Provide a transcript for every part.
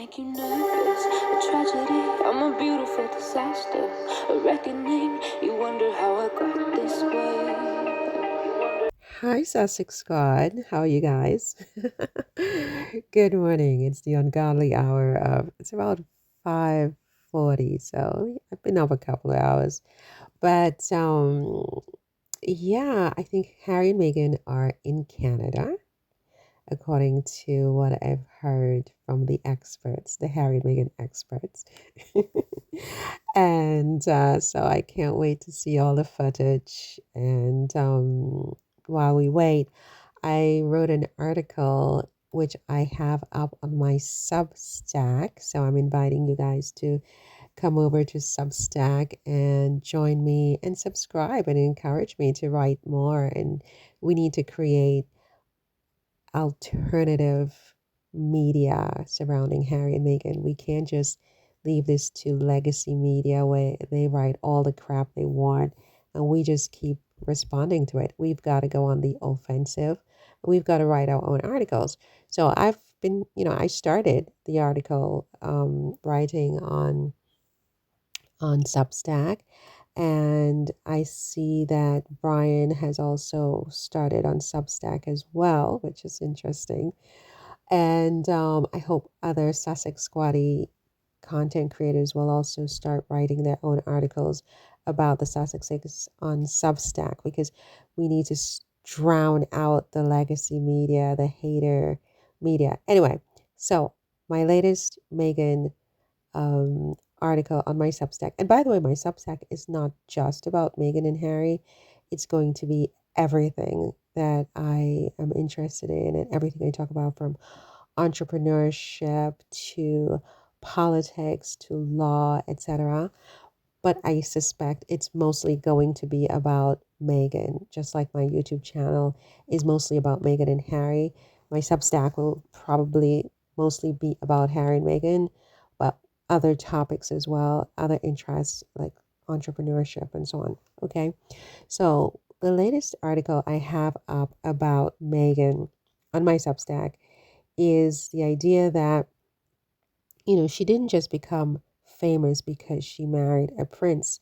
make you nervous. A tragedy, I'm a beautiful disaster. A reckoning, you wonder how I got this way. Hi, Sussex Squad. How are you guys? Good morning. It's the ungodly hour of, it's about 5:40, so I've been up a couple of hours. But yeah, I think Harry and Meghan are in Canada, according to what I've heard from the experts, the Harry and Meghan experts. And so I can't wait to see all the footage. And while we wait, I wrote an article which I have up on my Substack. So I'm inviting you guys to come over to Substack and join me and subscribe and encourage me to write more. And we need to create alternative media surrounding Harry and Meghan. We can't just leave this to legacy media where they write all the crap they want and we just keep responding to it. We've got to go on the offensive. We've got to write our own articles. So I've been, I started the article writing on Substack. And I see that Brian has also started on Substack as well, which is interesting. And I hope other Sussex Squatty content creators will also start writing their own articles about the Sussexes on Substack because we need to drown out the legacy media, the hater media. Anyway, so my latest Meghan article on my Substack. And by the way, my Substack is not just about Meghan and Harry. It's going to be everything that I am interested in and everything I talk about, from entrepreneurship to politics to law, etc. But I suspect it's mostly going to be about Meghan, just like my YouTube channel is mostly about Meghan and Harry. My Substack will probably mostly be about Harry and Meghan, but other topics as well, other interests like entrepreneurship and so on. Okay. So the latest article I have up about Meghan on my Substack is the idea that, she didn't just become famous because she married a prince.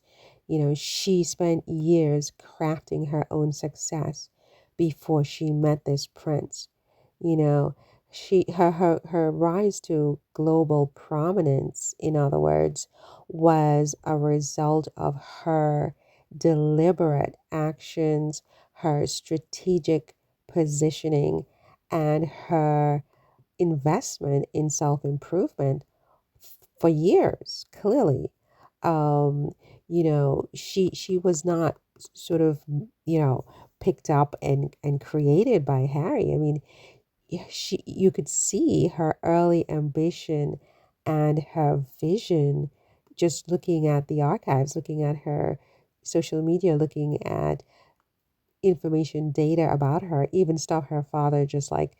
She spent years crafting her own success before she met this prince. You know, her rise to global prominence, in other words, was a result of her deliberate actions, her strategic positioning, and her investment in self-improvement for years, clearly. Um, she was not sort of, picked up and created by Harry. I mean, you could see her early ambition and her vision just looking at the archives, looking at her social media, looking at information, data about her, even stuff her father just like,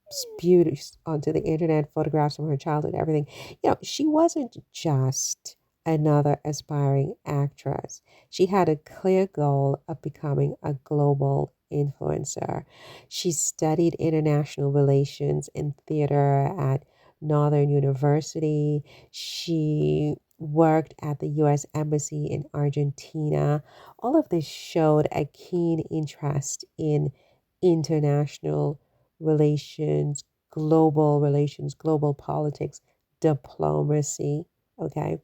spewed onto the internet, photographs from her childhood, everything. She wasn't just another aspiring actress. She had a clear goal of becoming a global influencer. She studied international relations and theater at Northern University. She worked at the US Embassy in Argentina. All of this showed a keen interest in international relations, global politics, diplomacy. Okay.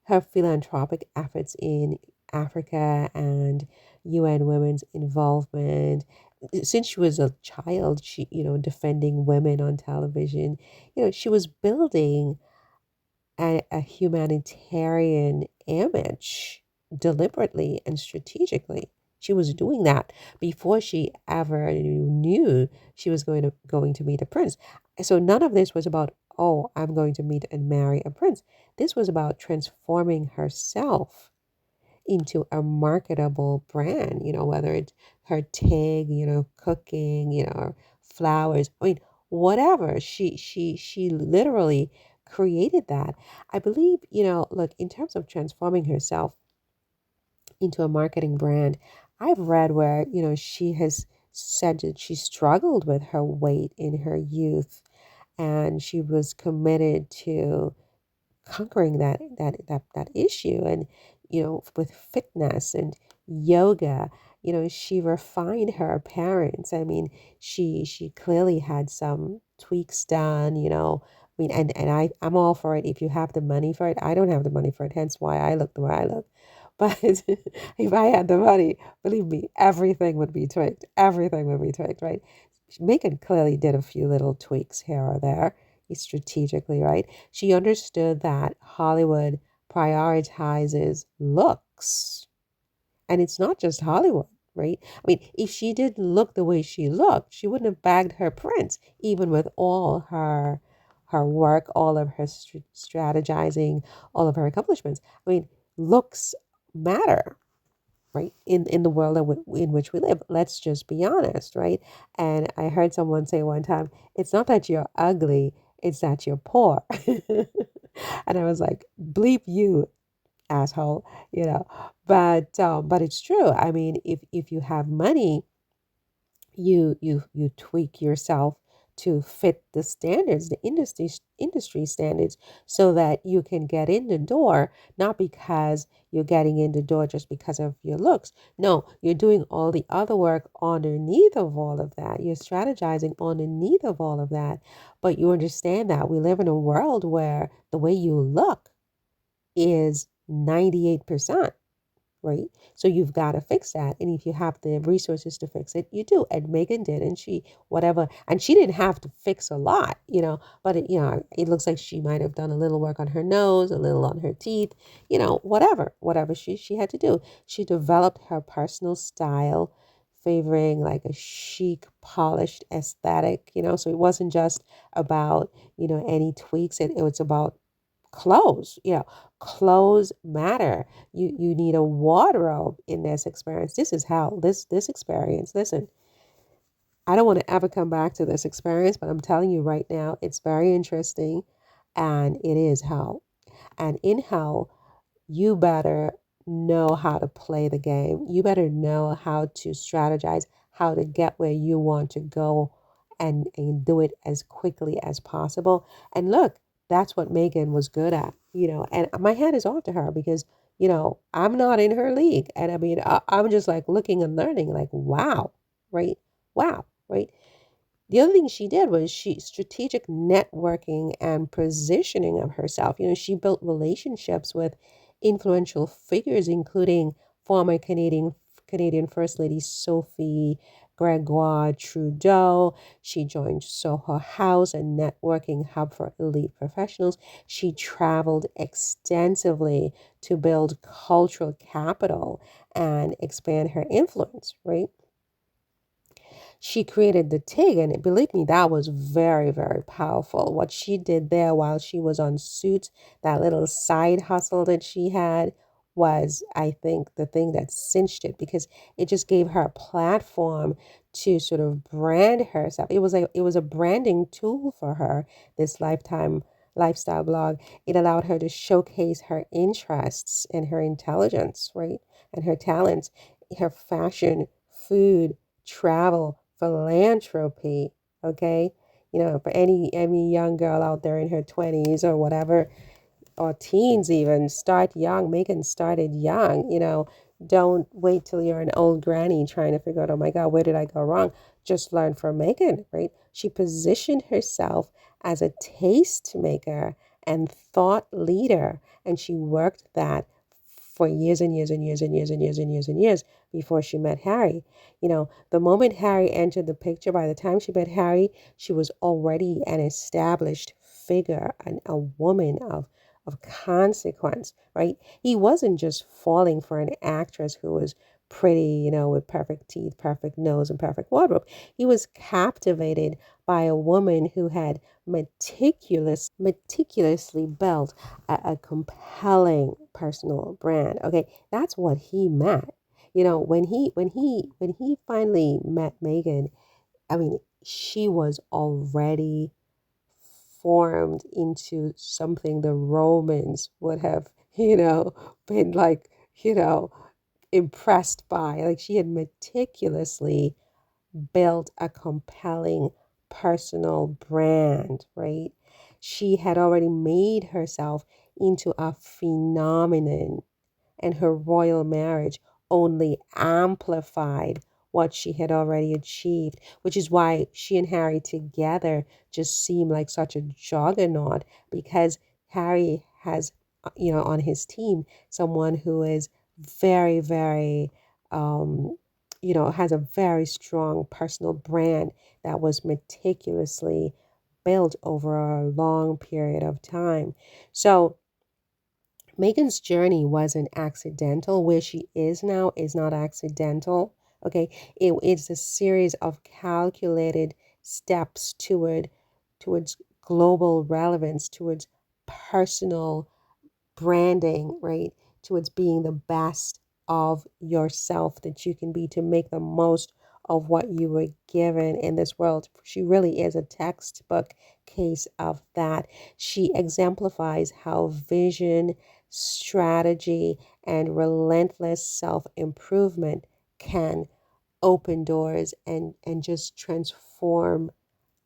Her philanthropic efforts in Africa and UN women's involvement. Since she was a child, she, defending women on television, she was building a humanitarian image deliberately and strategically. She was doing that before she ever knew she was going to meet a prince. So none of this was about, oh, I'm going to meet and marry a prince. This was about transforming herself into a marketable brand, whether it's her TIG, cooking, flowers. I mean, whatever. She literally created that. I believe, look, in terms of transforming herself into a marketing brand, I've read where, she has said that she struggled with her weight in her youth and she was committed to conquering that issue. And with fitness and yoga, she refined her appearance. I mean, she clearly had some tweaks done. I mean, and I'm all for it if you have the money for it. I don't have the money for it, hence why I look the way I look. But if I had the money, believe me, everything would be tweaked. Everything would be tweaked, right? Megan clearly did a few little tweaks here or there, strategically, right? She understood that Hollywood prioritizes looks. And it's not just Hollywood, right? I mean, if she didn't look the way she looked, she wouldn't have bagged her prince, even with all her work, all of her strategizing, all of her accomplishments. I mean, looks matter, right? In the world in which we live. Let's just be honest, right? And I heard someone say one time, it's not that you're ugly, it's that you're poor. And I was like, bleep you, asshole, you know. But it's true. I mean, if you have money, you tweak yourself to fit the standards, the industry standards, so that you can get in the door, not because you're getting in the door just because of your looks. No, you're doing all the other work underneath of all of that. You're strategizing underneath of all of that. But you understand that we live in a world where the way you look is 98%, right? So you've got to fix that. And if you have the resources to fix it, you do. And Megan did, and she, whatever, and she didn't have to fix a lot, but it looks like she might have done a little work on her nose, a little on her teeth, whatever she had to do. She developed her personal style, favoring like a chic, polished aesthetic, so it wasn't just about, any tweaks. It was about clothes. Clothes matter. You need a wardrobe in this experience. This is how this experience. Listen, I don't want to ever come back to this experience, but I'm telling you right now, it's very interesting, and it is hell. And in hell, you better know how to play the game. You better know how to strategize, how to get where you want to go, and do it as quickly as possible. And look, that's what Megan was good at, and my hat is off to her because, I'm not in her league. And I mean, I'm just like looking and learning, like, wow, right? Wow, right? The other thing she did was she strategic networking and positioning of herself. She built relationships with influential figures, including former Canadian First Lady Sophie Gregoire Trudeau. She joined Soho House, a networking hub for elite professionals. She traveled extensively to build cultural capital and expand her influence, right? She created the TIG, and believe me, that was very, very powerful. What she did there while she was on Suits, that little side hustle that she had was, I think, the thing that cinched it because it just gave her a platform to sort of brand herself. It was a branding tool for her, this Lifetime lifestyle blog. It allowed her to showcase her interests and her intelligence, right? And her talents, her fashion, food, travel, philanthropy, okay? For any young girl out there in her 20s or whatever, or teens even, start young. Megan started young, don't wait till you're an old granny trying to figure out, oh my God, where did I go wrong? Just learn from Megan, right? She positioned herself as a taste maker and thought leader, and she worked that for years and years and years and years and years and years and years before she met Harry. The moment Harry entered the picture, by the time she met Harry, she was already an established figure and a woman of consequence, right? He wasn't just falling for an actress who was pretty, with perfect teeth, perfect nose, and perfect wardrobe. He was captivated by a woman who had meticulously built a compelling personal brand. Okay, that's what he meant. When he finally met Megan, I mean, she was already formed into something the Romans would have, been like, impressed by. Like she had meticulously built a compelling personal brand, right? She had already made herself into a phenomenon, and her royal marriage only amplified what she had already achieved, which is why she and Harry together just seem like such a juggernaut, because Harry has, on his team, someone who is very, very, um, has a very strong personal brand that was meticulously built over a long period of time. So, Megan's journey wasn't accidental. Where she is now is not accidental. Okay. It's a series of calculated steps towards global relevance, towards personal branding, right? Towards being the best of yourself that you can be, to make the most of what you were given in this world. She really is a textbook case of that. She exemplifies how vision, strategy, and relentless self improvement can open doors and just transform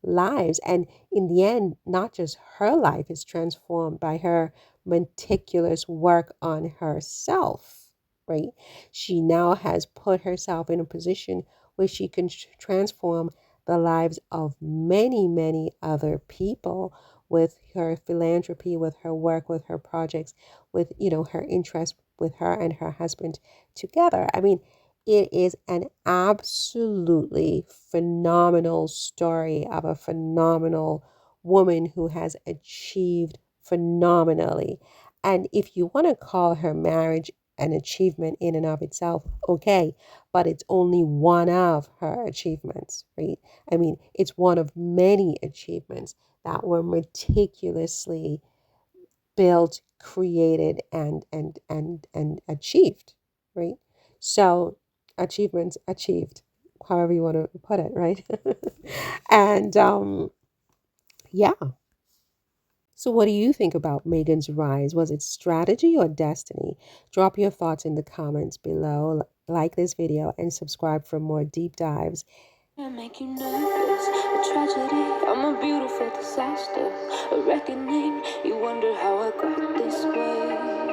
lives. And in the end, not just her life is transformed by her meticulous work on herself, right? She now has put herself in a position where she can transform the lives of many, many other people with her philanthropy, with her work, with her projects, with, her interest with her and her husband together. I mean, it is an absolutely phenomenal story of a phenomenal woman who has achieved phenomenally. And if you want to call her marriage an achievement in and of itself, okay, but it's only one of her achievements, right? I mean, it's one of many achievements that were meticulously built, created, and achieved, right? So achievements achieved, however you want to put it, right? And yeah. So what do you think about Megan's rise? Was it strategy or destiny? Drop your thoughts in the comments below. Like this video and subscribe for more deep dives. I make you nervous, a tragedy, I'm a beautiful disaster, a reckoning, you wonder how I got this way.